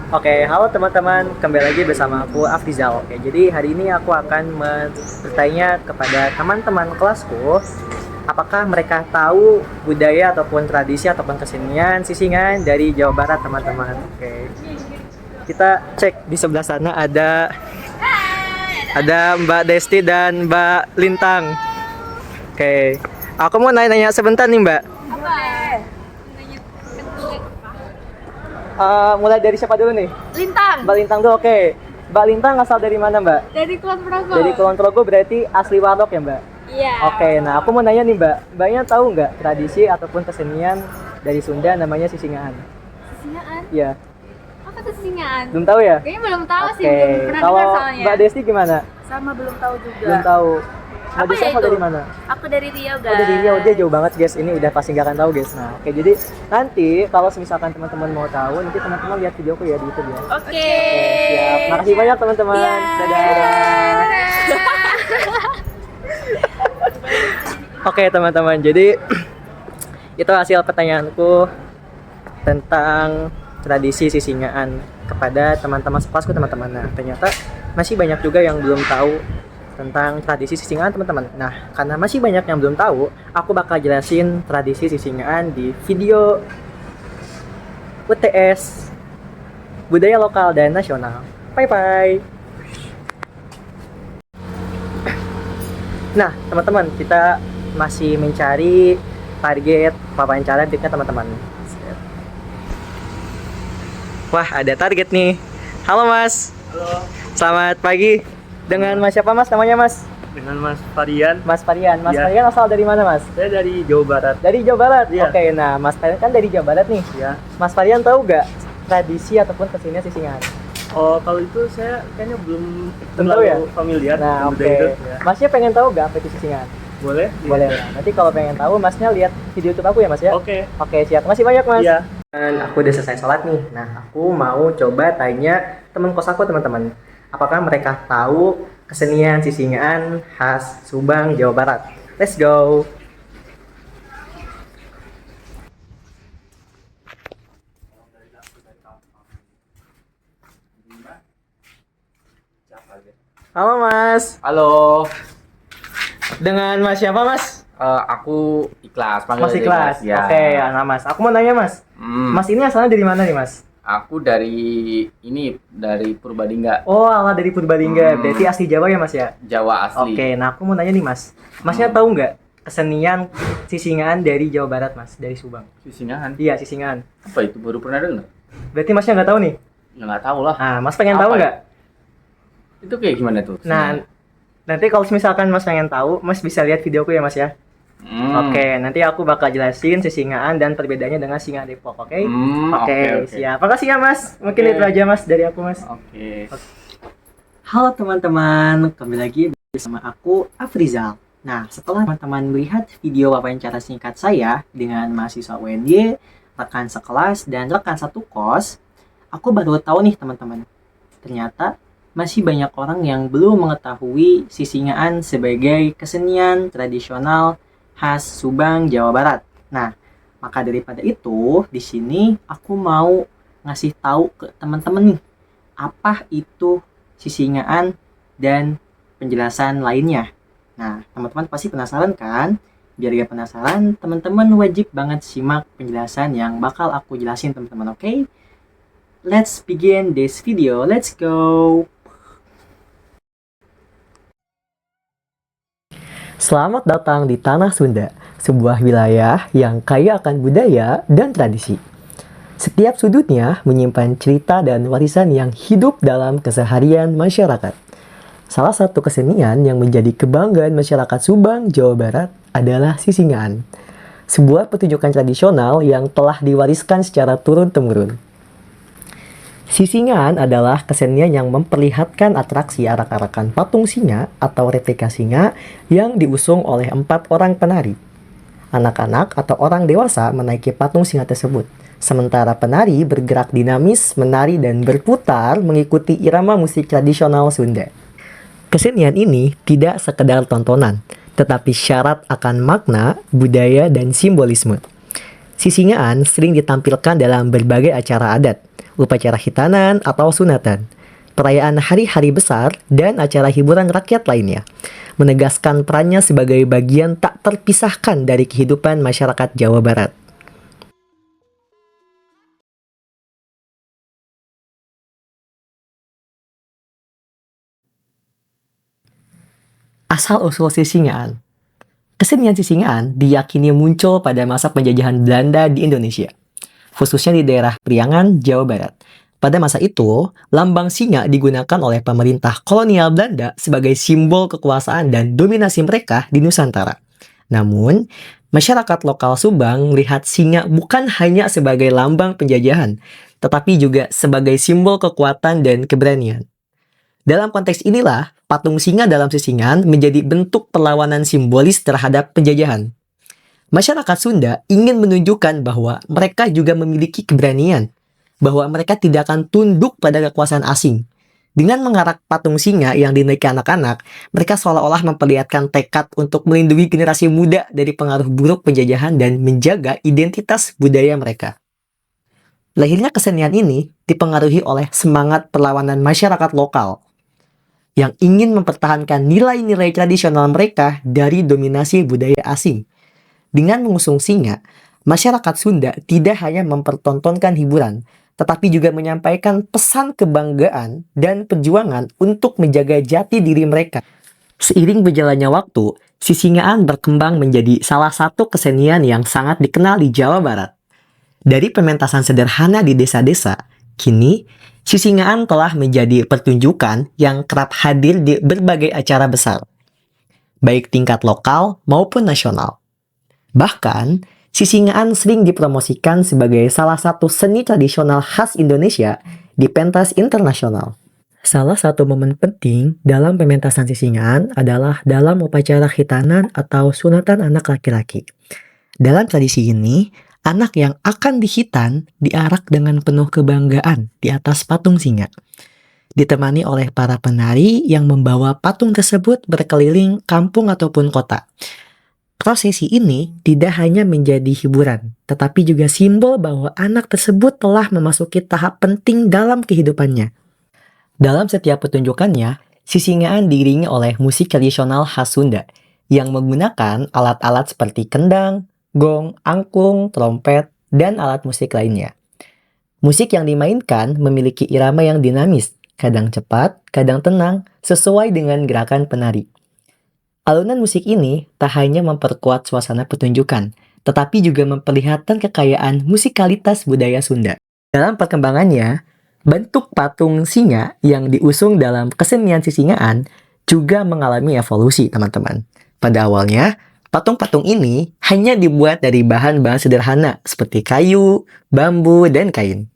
Oke, halo teman-teman, kembali lagi bersama aku Afrizal. Oke, jadi hari ini aku akan bertanya kepada teman-teman kelasku, apakah mereka tahu budaya ataupun tradisi ataupun kesenian Sisingan dari Jawa Barat, teman-teman. Oke, kita cek di sebelah sana ada Mbak Desti dan Mbak Lintang. Oke, aku mau nanya-nanya sebentar nih Mbak. Mulai dari siapa dulu nih? Lintang. Mbak Lintang dulu, oke. Mbak Lintang asal dari mana, Mbak? Dari Kulon Progo. Dari Kulon Progo, berarti asli Warok ya, Mbak? Iya. Oke, nah aku mau nanya nih, Mbak. Mbaknya tahu nggak tradisi ataupun kesenian dari Sunda namanya Sisingaan? Sisingaan? Iya. Apa tuh sisingaan? Belum tahu ya? Kayaknya belum tahu sih, Oke, belum pernah kalau dengar soalnya. Mbak Desti gimana? Sama belum tahu juga. Belum tahu. Mbak Apa Desti ya asal itu? dari mana? Aku dari Riau, guys. Oh, dari Riau, dia jauh banget, guys. Ini udah pasti nggak akan tahu, guys. Nah, oke, jadi nanti kalau misalkan teman-teman mau tahu, nanti teman-teman lihat videoku ya di YouTube ya. Oke. Siap. Makasih banyak, teman-teman. Iya. Dadah. Oke teman-teman, jadi itu hasil pertanyaanku tentang tradisi Sisingaan kepada teman-teman sekelasku, teman-teman. Nah, ternyata masih banyak juga yang belum tahu tentang tradisi Sisingaan, teman-teman. Nah, karena masih banyak yang belum tahu, aku bakal jelasin tradisi Sisingaan di video UTS Budaya Lokal dan Nasional. Bye-bye. Nah, teman-teman, kita masih mencari target wawancara berikutnya, teman-teman. Wah, ada target nih. Halo, Mas. Halo, Selamat pagi. Dengan Mas siapa, Mas? Namanya, Mas? dengan Mas Varian. Mas Varian. Mas Iya. Varian asal dari mana, Mas? Saya dari Jawa Barat. Dari Jawa Barat. Iya. Oke, nah, Mas Varian kan dari Jawa Barat nih. Ya. Mas Varian tahu nggak tradisi ataupun kesenian Sisingaan? Oh, kalau itu saya kayaknya belum Belum tahu terlalu ya? familiar Nah, dengan oke. budaya itu. Ya. Masnya pengen tahu nggak apa itu Sisingaan? Boleh? Boleh lah. Nanti kalau pengen tahu, Masnya lihat video YouTube aku ya, Mas ya? Oke. Oke, siap. Masih banyak, Mas. Iya. Dan aku udah selesai sholat nih. Nah, aku mau coba tanya teman kos aku, teman-teman. Apakah mereka tahu kesenian Sisingaan khas Subang, Jawa Barat? Let's go. Halo, Mas. Halo, Dengan Mas siapa, Mas? aku Ikhlas, panggil Mas aja Ikhlas. Ya. Oke, ya, nah Mas. Aku mau nanya, Mas. Mas ini asalnya dari mana nih, Mas? Aku dari Purbalingga, Oh, ala dari Purbalingga. Hmm. Berarti asli Jawa ya, Mas ya? Jawa asli. Oke, nah aku mau nanya nih, Mas. Masnya tahu nggak kesenian Sisingaan dari Jawa Barat, Mas? Dari Subang. Sisingaan. Iya, Sisingaan. Apa itu, baru pernah dengar? Berarti Masnya nggak tahu nih? Ya, nggak tahu lah. Nah, Mas pengen Apa tahu ya? nggak? Itu kayak gimana tuh? Nah, nanti kalau misalkan Mas pengen tahu, Mas bisa lihat videoku ya, Mas ya? Oke, nanti aku bakal jelasin Sisingaan dan perbedaannya dengan Singa Depok, oke? Oke, Oke. siap. Makasih ya, Mas. Mungkin Oke. itu aja, Mas, dari aku, Mas. Oke. Halo teman-teman, kembali lagi bersama aku Afrizal. Nah, setelah teman-teman melihat video wawancara singkat saya dengan mahasiswa UNY, rekan sekelas, dan rekan satu kos, aku baru tahu nih teman-teman, ternyata masih banyak orang yang belum mengetahui Sisingaan sebagai kesenian tradisional khas Subang, Jawa Barat. Nah, maka daripada itu, di sini aku mau ngasih tahu ke teman-teman nih, apa itu Sisingaan dan penjelasan lainnya. Nah, teman-teman pasti penasaran kan? Biar gak penasaran, teman-teman wajib banget simak penjelasan yang bakal aku jelasin, teman-teman, oke? Let's begin this video. Let's go. Selamat datang di Tanah Sunda, sebuah wilayah yang kaya akan budaya dan tradisi. Setiap sudutnya menyimpan cerita dan warisan yang hidup dalam keseharian masyarakat. Salah satu kesenian yang menjadi kebanggaan masyarakat Subang, Jawa Barat adalah Sisingaan. Sebuah pertunjukan tradisional yang telah diwariskan secara turun-temurun. Sisingaan adalah kesenian yang memperlihatkan atraksi arak-arakan patung singa atau replika singa yang diusung oleh 4 orang penari. Anak-anak atau orang dewasa menaiki patung singa tersebut. Sementara penari bergerak dinamis, menari dan berputar mengikuti irama musik tradisional Sunda. Kesenian ini tidak sekedar tontonan, tetapi syarat akan makna, budaya, dan simbolisme. Sisingaan sering ditampilkan dalam berbagai acara adat, upacara hitanan atau sunatan, perayaan hari-hari besar, dan acara hiburan rakyat lainnya, menegaskan perannya sebagai bagian tak terpisahkan dari kehidupan masyarakat Jawa Barat. Asal-usul Sisingaan. Kesenian Sisingaan diyakini muncul pada masa penjajahan Belanda di Indonesia, khususnya di daerah Priangan, Jawa Barat. Pada masa itu, lambang singa digunakan oleh pemerintah kolonial Belanda sebagai simbol kekuasaan dan dominasi mereka di Nusantara. Namun, masyarakat lokal Subang melihat singa bukan hanya sebagai lambang penjajahan, tetapi juga sebagai simbol kekuatan dan keberanian. Dalam konteks inilah, patung singa dalam Sisingaan menjadi bentuk perlawanan simbolis terhadap penjajahan. Masyarakat Sunda ingin menunjukkan bahwa mereka juga memiliki keberanian, bahwa mereka tidak akan tunduk pada kekuasaan asing. Dengan mengarak patung singa yang dinaiki anak-anak, mereka seolah-olah memperlihatkan tekad untuk melindungi generasi muda dari pengaruh buruk penjajahan dan menjaga identitas budaya mereka. Lahirnya kesenian ini dipengaruhi oleh semangat perlawanan masyarakat lokal yang ingin mempertahankan nilai-nilai tradisional mereka dari dominasi budaya asing. Dengan mengusung singa, masyarakat Sunda tidak hanya mempertontonkan hiburan, tetapi juga menyampaikan pesan kebanggaan dan perjuangan untuk menjaga jati diri mereka. Seiring berjalannya waktu, Sisingaan berkembang menjadi salah satu kesenian yang sangat dikenal di Jawa Barat. Dari pementasan sederhana di desa-desa, kini Sisingaan telah menjadi pertunjukan yang kerap hadir di berbagai acara besar, baik tingkat lokal maupun nasional. Bahkan, Sisingaan sering dipromosikan sebagai salah satu seni tradisional khas Indonesia di pentas internasional. Salah satu momen penting dalam pementasan Sisingaan adalah dalam upacara khitanan atau sunatan anak laki-laki. Dalam tradisi ini, anak yang akan dihitan diarak dengan penuh kebanggaan di atas patung singa, ditemani oleh para penari yang membawa patung tersebut berkeliling kampung ataupun kota. Prosesi ini tidak hanya menjadi hiburan, tetapi juga simbol bahwa anak tersebut telah memasuki tahap penting dalam kehidupannya. Dalam setiap pertunjukannya, Sisingaan diiringi oleh musik tradisional khas Sunda yang menggunakan alat-alat seperti kendang, gong, angklung, trompet, dan alat musik lainnya. Musik yang dimainkan memiliki irama yang dinamis, kadang cepat, kadang tenang, sesuai dengan gerakan penari. Alunan musik ini tak hanya memperkuat suasana pertunjukan, tetapi juga memperlihatkan kekayaan musikalitas budaya Sunda. Dalam perkembangannya, bentuk patung singa yang diusung dalam kesenian Sisingaan juga mengalami evolusi, teman-teman. Pada awalnya, patung-patung ini hanya dibuat dari bahan-bahan sederhana seperti kayu, bambu, dan kain,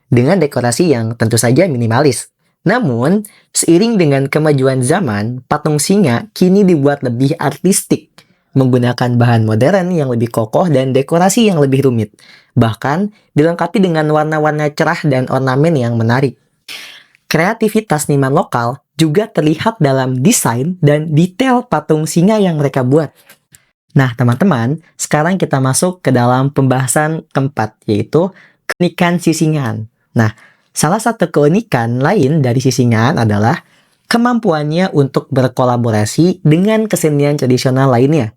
dengan dekorasi yang tentu saja minimalis. Namun, seiring dengan kemajuan zaman, patung singa kini dibuat lebih artistik, menggunakan bahan modern yang lebih kokoh dan dekorasi yang lebih rumit. Bahkan, dilengkapi dengan warna-warna cerah dan ornamen yang menarik. Kreativitas seniman lokal juga terlihat dalam desain dan detail patung singa yang mereka buat. Nah, teman-teman, sekarang kita masuk ke dalam pembahasan keempat, yaitu keunikan Sisingaan. Nah, salah satu keunikan lain dari Sisingaan adalah kemampuannya untuk berkolaborasi dengan kesenian tradisional lainnya.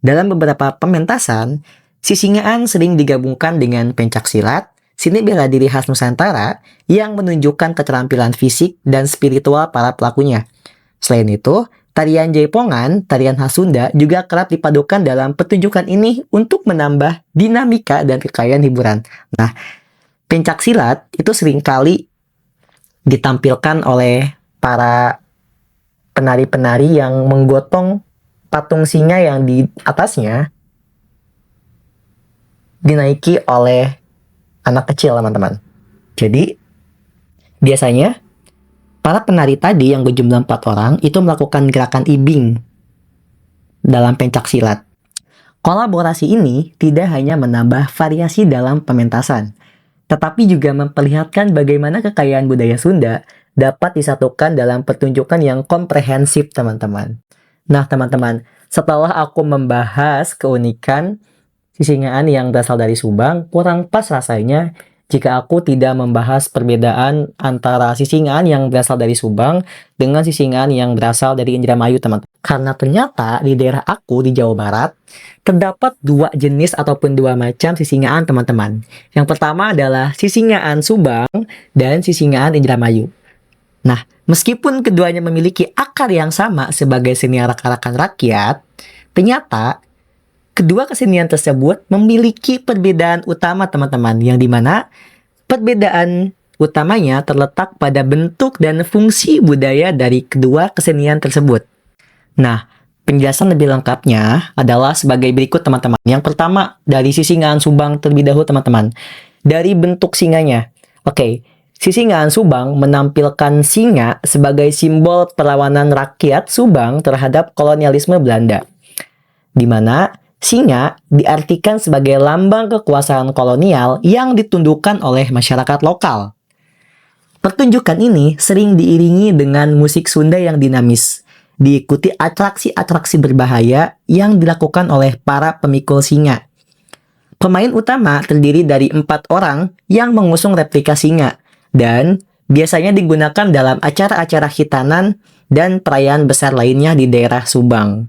Dalam beberapa pementasan, Sisingaan sering digabungkan dengan pencaksilat, seni bela diri khas Nusantara yang menunjukkan keterampilan fisik dan spiritual para pelakunya. Selain itu, tarian Jaipongan, tarian khas Sunda, juga kerap dipadukan dalam pertunjukan ini untuk menambah dinamika dan kekayaan hiburan. Nah, pencaksilat itu seringkali ditampilkan oleh para penari-penari yang menggotong patung singa yang di atasnya dinaiki oleh anak kecil, teman-teman. Jadi, biasanya para penari tadi yang berjumlah 4 orang itu melakukan gerakan ibing dalam pencaksilat. Kolaborasi ini tidak hanya menambah variasi dalam pementasan, tetapi juga memperlihatkan bagaimana kekayaan budaya Sunda dapat disatukan dalam pertunjukan yang komprehensif, teman-teman. Nah, teman-teman, setelah aku membahas keunikan Sisingaan yang berasal dari Subang, kurang pas rasanya jika aku tidak membahas perbedaan antara Sisingaan yang berasal dari Subang dengan Sisingaan yang berasal dari Indramayu, teman-teman. Karena ternyata di daerah aku di Jawa Barat terdapat dua jenis ataupun dua macam Sisingaan, teman-teman. Yang pertama adalah Sisingaan Subang dan Sisingaan Indramayu. Nah, meskipun keduanya memiliki akar yang sama sebagai seni arak-arakan rakyat, ternyata kedua kesenian tersebut memiliki perbedaan utama, teman-teman, yang dimana perbedaan utamanya terletak pada bentuk dan fungsi budaya dari kedua kesenian tersebut. Nah, penjelasan lebih lengkapnya adalah sebagai berikut, teman-teman. Yang pertama, dari Sisingaan Subang terlebih dahulu, teman-teman. Dari bentuk singanya. Oke, Sisingaan Subang menampilkan singa sebagai simbol perlawanan rakyat Subang terhadap kolonialisme Belanda. Di mana singa diartikan sebagai lambang kekuasaan kolonial yang ditundukkan oleh masyarakat lokal. Pertunjukan ini sering diiringi dengan musik Sunda yang dinamis, diikuti atraksi-atraksi berbahaya yang dilakukan oleh para pemikul singa. Pemain utama terdiri dari 4 orang yang mengusung replika singa, dan biasanya digunakan dalam acara-acara khitanan dan perayaan besar lainnya di daerah Subang.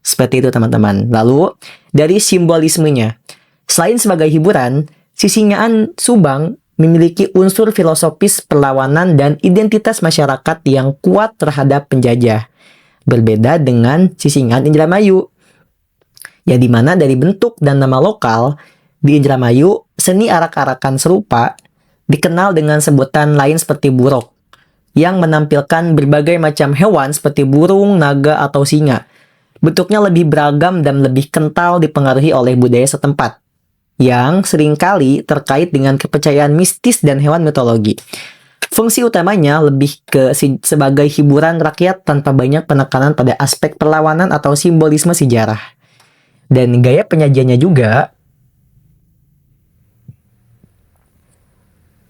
Seperti itu, teman-teman. Lalu, dari simbolismenya. Selain sebagai hiburan, Sisingaan Subang memiliki unsur filosofis perlawanan dan identitas masyarakat yang kuat terhadap penjajah. Berbeda dengan Sisingaan Indramayu. Ya, di mana dari bentuk dan nama lokal, di Indramayu, seni arak-arakan serupa dikenal dengan sebutan lain seperti burok, yang menampilkan berbagai macam hewan seperti burung, naga, atau singa. Bentuknya lebih beragam dan lebih kental dipengaruhi oleh budaya setempat, yang seringkali terkait dengan kepercayaan mistis dan hewan mitologi. Fungsi utamanya lebih ke sebagai hiburan rakyat tanpa banyak penekanan pada aspek perlawanan atau simbolisme sejarah. Dan gaya penyajiannya juga,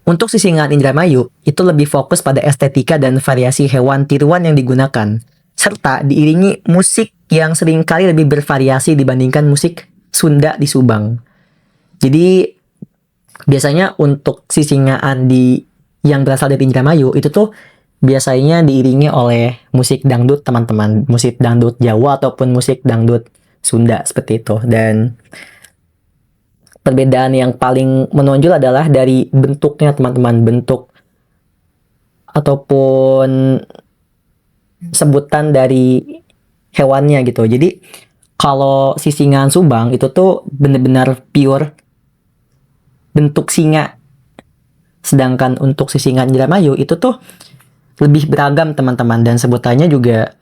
untuk Sisingaan Indramayu, itu lebih fokus pada estetika dan variasi hewan tiruan yang digunakan, serta diiringi musik yang seringkali lebih bervariasi dibandingkan musik Sunda di Subang. Jadi, biasanya untuk Sisingaan yang berasal dari Indramayu, itu tuh biasanya diiringi oleh musik dangdut, teman-teman. Musik dangdut Jawa ataupun musik dangdut Sunda, seperti itu. Dan perbedaan yang paling menonjol adalah dari bentuknya, teman-teman. Bentuk ataupun sebutan dari hewannya gitu. Jadi kalau Sisingaan Subang itu tuh benar-benar pure bentuk singa. Sedangkan untuk Sisingaan Indramayu itu tuh lebih beragam, teman-teman, dan sebutannya juga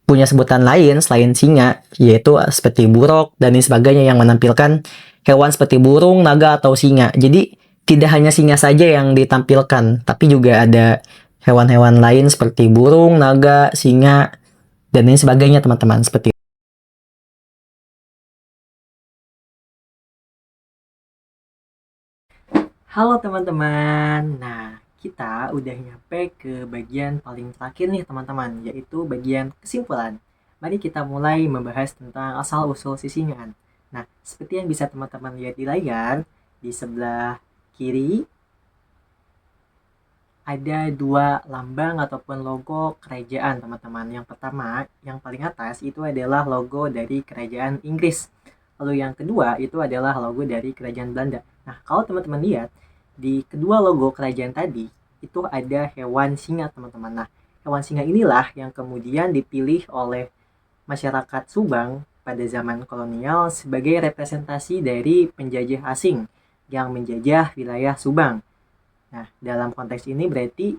punya sebutan lain selain singa, yaitu seperti burok dan lain sebagainya yang menampilkan hewan seperti burung, naga, atau singa. Jadi tidak hanya singa saja yang ditampilkan, tapi juga ada hewan-hewan lain seperti burung, naga, singa, dan lain sebagainya, teman-teman. Seperti itu. Halo teman-teman. Nah, kita udah nyampe ke bagian paling terakhir nih, teman-teman, yaitu bagian kesimpulan. Mari kita mulai membahas tentang asal-usul Sisingaan. Nah, seperti yang bisa teman-teman lihat di layar, di sebelah kiri ada dua lambang ataupun logo kerajaan, teman-teman. Yang pertama, yang paling atas itu adalah logo dari kerajaan Inggris. Lalu yang kedua itu adalah logo dari kerajaan Belanda. Nah, kalau teman-teman lihat di kedua logo kerajaan tadi itu ada hewan singa, teman-teman. Nah, hewan singa inilah yang kemudian dipilih oleh masyarakat Subang pada zaman kolonial sebagai representasi dari penjajah asing yang menjajah wilayah Subang. Nah, dalam konteks ini berarti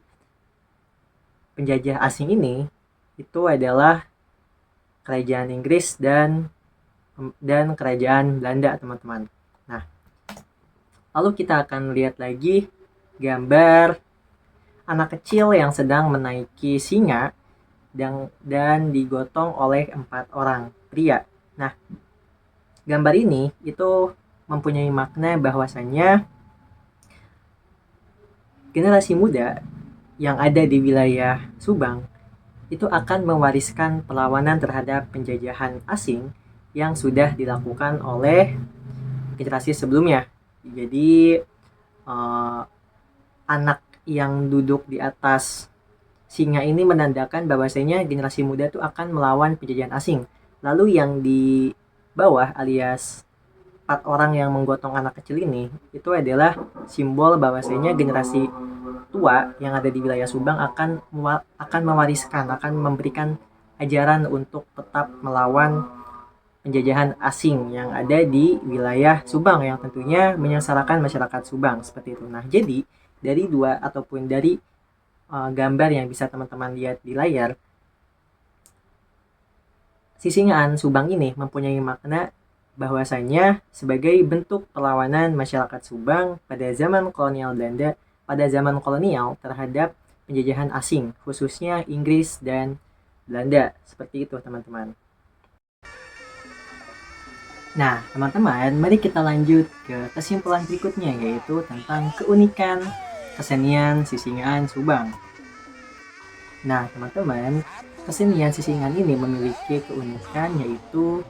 penjajah asing ini itu adalah kerajaan Inggris dan kerajaan Belanda, teman-teman. Nah, lalu kita akan lihat lagi gambar anak kecil yang sedang menaiki singa dan digotong oleh 4 orang pria. Nah, gambar ini itu mempunyai makna bahwasannya generasi muda yang ada di wilayah Subang itu akan mewariskan perlawanan terhadap penjajahan asing yang sudah dilakukan oleh generasi sebelumnya. Jadi eh, anak yang duduk di atas singa ini menandakan bahwasanya generasi muda itu akan melawan penjajahan asing. Lalu yang di bawah alias 4 orang yang menggotong anak kecil ini itu adalah simbol bahwasanya generasi tua yang ada di wilayah Subang akan mewariskan, akan memberikan ajaran untuk tetap melawan penjajahan asing yang ada di wilayah Subang yang tentunya menyengsarakan masyarakat Subang seperti itu. Nah, jadi dari dua ataupun dari gambar yang bisa teman-teman lihat di layar, Sisingaan Subang ini mempunyai makna bahwasanya sebagai bentuk perlawanan masyarakat Subang pada zaman kolonial Belanda, pada zaman kolonial terhadap penjajahan asing, khususnya Inggris dan Belanda. Seperti itu, teman-teman. Nah, teman-teman, mari kita lanjut ke kesimpulan berikutnya, yaitu tentang keunikan kesenian Sisingaan Subang. Nah, teman-teman, kesenian Sisingan ini memiliki keunikan yaitu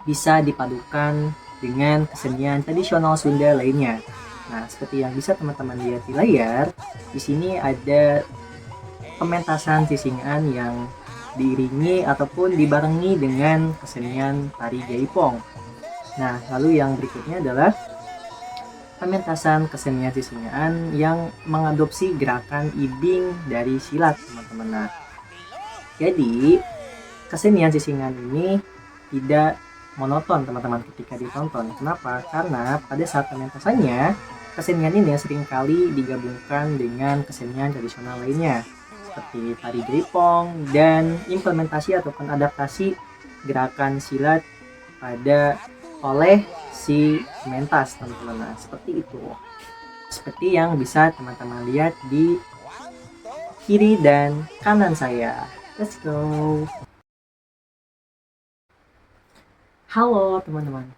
bisa dipadukan dengan kesenian tradisional Sunda lainnya. Nah, seperti yang bisa teman-teman lihat di layar, di sini ada pementasan Sisingan yang diiringi ataupun dibarengi dengan kesenian tari jaipong. Nah, lalu yang berikutnya adalah pementasan kesenian Sisingan yang mengadopsi gerakan ibing dari silat, teman-teman. Nah, jadi kesenian Sisingan ini tidak monoton, teman-teman, ketika ditonton. Kenapa? Karena pada saat pementasannya, kesenian ini seringkali digabungkan dengan kesenian tradisional lainnya seperti tari jaipong dan implementasi ataupun adaptasi gerakan silat oleh si mentas, teman-teman. Nah, seperti itu. Seperti yang bisa teman-teman lihat di kiri dan kanan saya. Let's go. Halo teman-teman.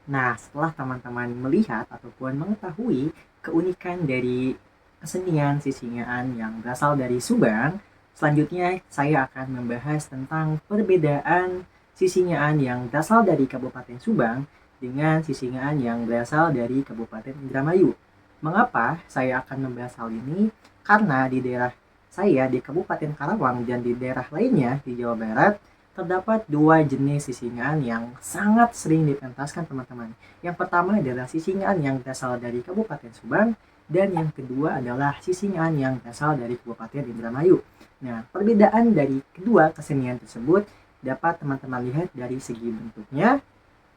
Nah, setelah teman-teman melihat ataupun mengetahui keunikan dari kesenian Sisingaan yang berasal dari Subang, selanjutnya saya akan membahas tentang perbedaan Sisingaan yang berasal dari Kabupaten Subang dengan Sisingaan yang berasal dari Kabupaten Indramayu. Mengapa saya akan membahas hal ini? Karena di daerah saya di Kabupaten Karawang dan di daerah lainnya di Jawa Barat terdapat dua jenis Sisingaan yang sangat sering dipentaskan, teman-teman. Yang pertama adalah Sisingaan yang berasal dari Kabupaten Subang dan yang kedua adalah Sisingaan yang berasal dari Kabupaten Indramayu. Nah, perbedaan dari kedua kesenian tersebut dapat teman-teman lihat dari segi bentuknya,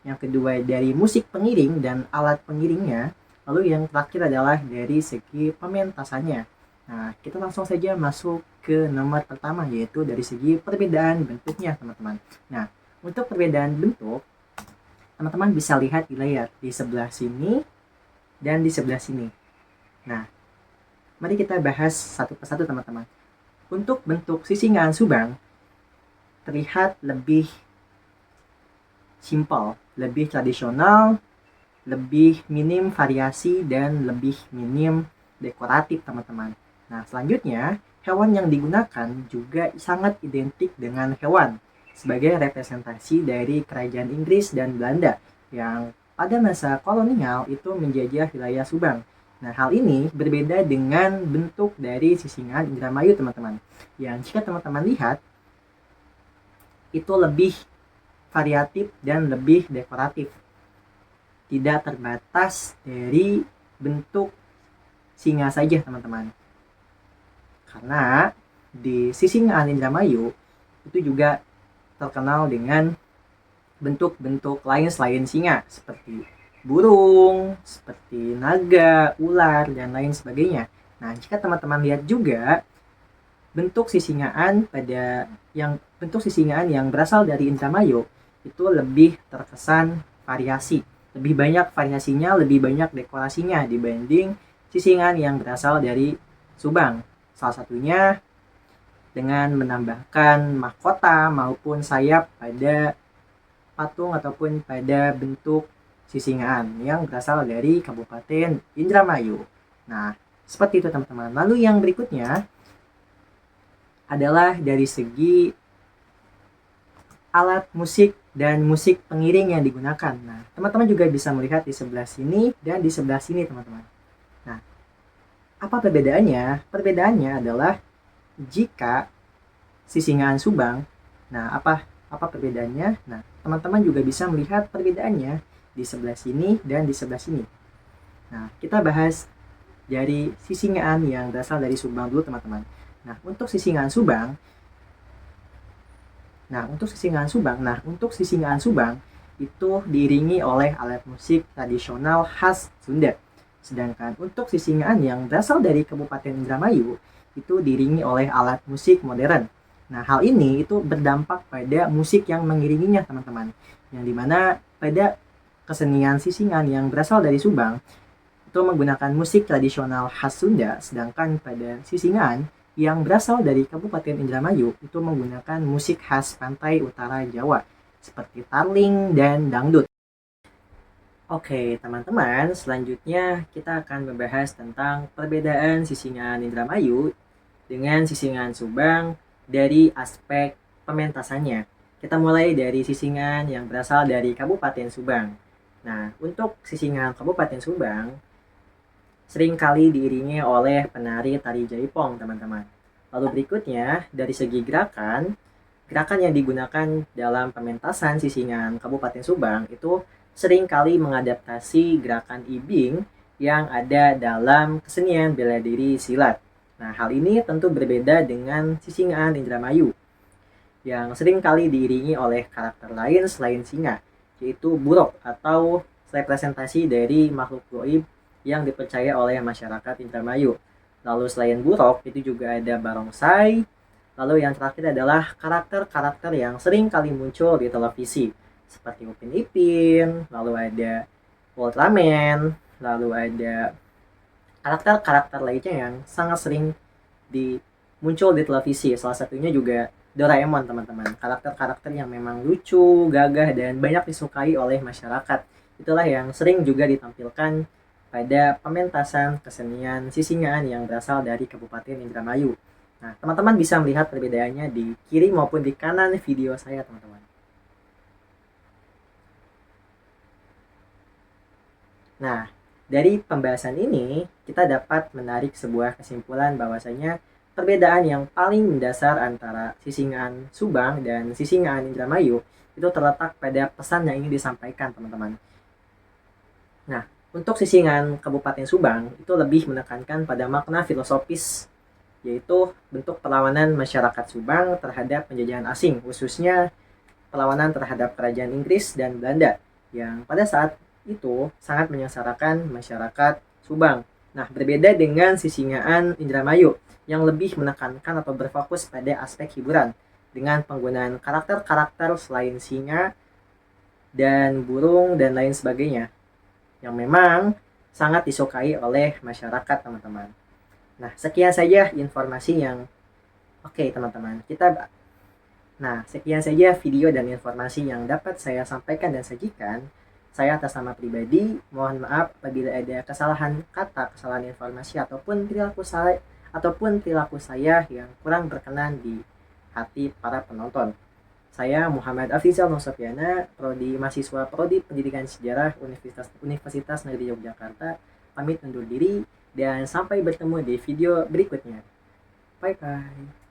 yang kedua dari musik pengiring dan alat pengiringnya, lalu yang terakhir adalah dari segi pementasannya. Nah, kita langsung saja masuk ke nomor pertama, yaitu dari segi perbedaan bentuknya, teman-teman. Nah, untuk perbedaan bentuk, teman-teman bisa lihat di layar di sebelah sini dan di sebelah sini. Nah, mari kita bahas satu persatu, teman-teman. Untuk bentuk Sisingaan Subang terlihat lebih simpel, lebih tradisional, lebih minim variasi dan lebih minim dekoratif, teman-teman. Nah, selanjutnya, hewan yang digunakan juga sangat identik dengan hewan sebagai representasi dari kerajaan Inggris dan Belanda yang pada masa kolonial itu menjajah wilayah Subang. Nah, hal ini berbeda dengan bentuk dari Sisingaan Indramayu, teman-teman. Yang jika teman-teman lihat, itu lebih variatif dan lebih dekoratif. Tidak terbatas dari bentuk singa saja, teman-teman. Karena di Sisingaan Indramayu itu juga terkenal dengan bentuk-bentuk lain selain singa, seperti burung, seperti naga, ular, dan lain sebagainya. Nah, jika teman-teman lihat juga bentuk Sisingaan yang berasal dari Indramayu itu lebih terkesan variasi, lebih banyak variasinya, lebih banyak dekorasinya dibanding Sisingaan yang berasal dari Subang. Salah satunya dengan menambahkan mahkota maupun sayap pada patung ataupun pada bentuk Sisingaan yang berasal dari Kabupaten Indramayu. Nah, seperti itu, teman-teman. Lalu yang berikutnya adalah dari segi alat musik dan musik pengiring yang digunakan. Nah, teman-teman juga bisa melihat di sebelah sini dan di sebelah sini, teman-teman. Nah, apa perbedaannya? Perbedaannya adalah jika sisingaan Subang, nah apa perbedaannya? Nah, teman-teman juga bisa melihat perbedaannya di sebelah sini dan di sebelah sini. Nah, kita bahas dari sisingaan yang berasal dari Subang dulu, teman-teman. Nah, untuk sisingaan Subang, itu diiringi oleh alat musik tradisional khas Sunda. Sedangkan untuk sisingaan yang berasal dari Kabupaten Indramayu itu diiringi oleh alat musik modern. Nah, hal ini itu berdampak pada musik yang mengiringinya, teman-teman. Yang dimana pada kesenian sisingan yang berasal dari Subang itu menggunakan musik tradisional khas Sunda, sedangkan pada sisingan yang berasal dari Kabupaten Indramayu itu menggunakan musik khas pantai utara Jawa seperti tarling dan dangdut. Oke, teman-teman, selanjutnya kita akan membahas tentang perbedaan sisingan Indramayu dengan sisingan Subang dari aspek pementasannya. Kita mulai dari sisingan yang berasal dari Kabupaten Subang. Nah, untuk sisingan Kabupaten Subang seringkali diiringi oleh penari tari jaipong, teman-teman. Lalu berikutnya, dari segi gerakan yang digunakan dalam pementasan sisingan Kabupaten Subang itu seringkali mengadaptasi gerakan ibing yang ada dalam kesenian bela diri silat. Nah, hal ini tentu berbeda dengan sisingan Indramayu yang seringkali diiringi oleh karakter lain selain singa, yaitu buruk atau representasi dari makhluk gaib yang dipercaya oleh masyarakat Indramayu. Lalu selain buruk, itu juga ada barongsai. Lalu yang terakhir adalah karakter-karakter yang sering kali muncul di televisi, seperti Upin Ipin, lalu ada Ultraman, lalu ada karakter-karakter lainnya yang sangat sering muncul di televisi. Salah satunya juga Doraemon, teman-teman. Karakter-karakter yang memang lucu, gagah, dan banyak disukai oleh masyarakat. Itulah yang sering juga ditampilkan pada pementasan kesenian sisingan yang berasal dari Kabupaten Indramayu. Nah, teman-teman bisa melihat perbedaannya di kiri maupun di kanan video saya, teman-teman. Nah, dari pembahasan ini, kita dapat menarik sebuah kesimpulan bahwasanya perbedaan yang paling mendasar antara sisingan Subang dan sisingan Indramayu itu terletak pada pesan yang ingin disampaikan, teman-teman. Nah, untuk sisingan Kabupaten Subang itu lebih menekankan pada makna filosofis, yaitu bentuk perlawanan masyarakat Subang terhadap penjajahan asing, khususnya perlawanan terhadap kerajaan Inggris dan Belanda yang pada saat itu sangat menyengsarakan masyarakat Subang. Nah, berbeda dengan sisingan Indramayu yang lebih menekankan atau berfokus pada aspek hiburan dengan penggunaan karakter-karakter selain singa dan burung dan lain sebagainya yang memang sangat disukai oleh masyarakat, teman-teman. Nah, sekian saja informasi yang teman-teman. Sekian saja video dan informasi yang dapat saya sampaikan dan sajikan. Saya atas nama pribadi mohon maaf apabila ada kesalahan kata, kesalahan informasi ataupun perilaku saya yang kurang berkenan di hati para penonton. Saya Muhammad Afrizal Nosofiana, mahasiswa Prodi Pendidikan Sejarah Universitas Negeri Yogyakarta, pamit undur diri dan sampai bertemu di video berikutnya. Bye bye.